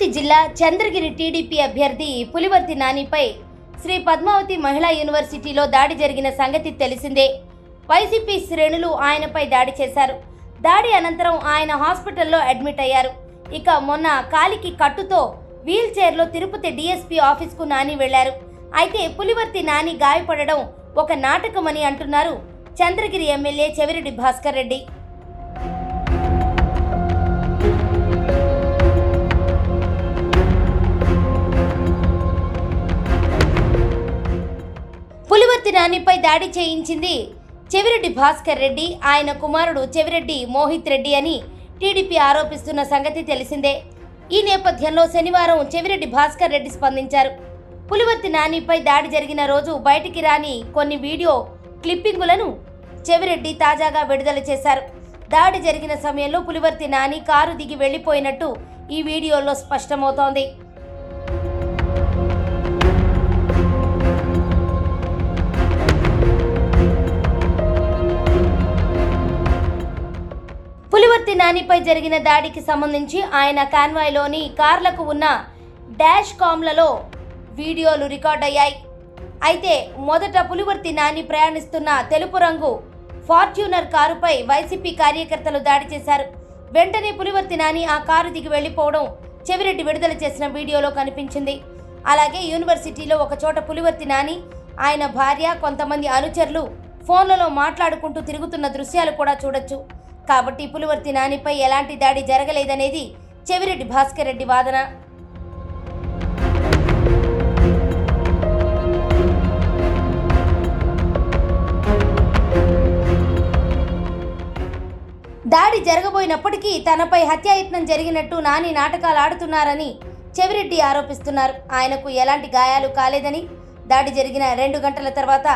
తిరుపతి జిల్లా చంద్రగిరి టీడీపీ అభ్యర్థి పులివర్తి నానిపై శ్రీ పద్మావతి మహిళా యూనివర్సిటీలో దాడి జరిగిన సంగతి తెలిసిందే. వైసీపీ శ్రేణులు ఆయనపై దాడి చేశారు. దాడి అనంతరం ఆయన హాస్పిటల్లో అడ్మిట్ అయ్యారు. ఇక మొన్న కాలికి కట్టుతో వీల్ చైర్లో తిరుపతి డీఎస్పీ ఆఫీస్కు నాని వెళ్లారు. అయితే పులివర్తి నాని గాయపడడం ఒక నాటకమని అంటున్నారు చంద్రగిరి ఎమ్మెల్యే చెవిరెడ్డి భాస్కర్ రెడ్డి. పులివర్తి నానిపై దాడి చేయించింది చెవిరెడ్డి భాస్కర్ రెడ్డి, ఆయన కుమారుడు చెవిరెడ్డి మోహిత్ రెడ్డి అని టీడీపీ ఆరోపిస్తున్న సంగతి తెలిసిందే. ఈ నేపథ్యంలో శనివారం చెవిరెడ్డి భాస్కర్ రెడ్డి స్పందించారు. పులివర్తి నానిపై దాడి జరిగిన రోజు బయటికి రాని కొన్ని వీడియో క్లిప్పింగులను చెవిరెడ్డి తాజాగా విడుదల చేశారు. దాడి జరిగిన సమయంలో పులివర్తి నాని కారు దిగి వెళ్లిపోయినట్టు ఈ వీడియోలో స్పష్టమవుతోంది. పులివర్తి నానిపై జరిగిన దాడికి సంబంధించి ఆయన కాన్వాయ్లోని కార్లకు ఉన్న డాష్ కామ్లలో వీడియోలు రికార్డ్ అయ్యాయి. అయితే మొదట పులివర్తి నాని ప్రయాణిస్తున్న తెలుపు రంగు ఫార్చ్యూనర్ కారుపై వైసీపీ కార్యకర్తలు దాడి చేశారు. వెంటనే పులివర్తి నాని ఆ కారు దిగి వెళ్లిపోవడం చెవిరెడ్డి విడుదల చేసిన వీడియోలో కనిపించింది. అలాగే యూనివర్సిటీలో ఒక చోట పులివర్తి నాని, ఆయన భార్య, కొంతమంది అనుచరులు ఫోన్లలో మాట్లాడుకుంటూ తిరుగుతున్న దృశ్యాలు కూడా చూడొచ్చు. కాబట్టి పులివర్తి నానిపై ఎలాంటి దాడి జరగలేదనేది చెవిరెడ్డి భాస్కర్ రెడ్డి వాదన. దాడి జరగబోయినప్పటికీ తనపై హత్యాయత్నం జరిగినట్టు నాని నాటకాలు ఆడుతున్నారని చెవిరెడ్డి ఆరోపిస్తున్నారు. ఆయనకు ఎలాంటి గాయాలు కాలేదని, దాడి జరిగిన 2 గంటల తర్వాత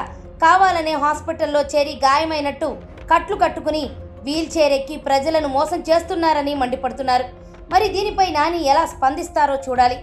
కావాలనే హాస్పిటల్లో చేరి గాయమైనట్టు కట్లు కట్టుకుని వీల్ చైర్ ఎక్కి ప్రజలను మోసం చేస్తున్నారని మండిపడుతున్నారు. మరి దీనిపై నాని ఎలా స్పందిస్తారో చూడాలి.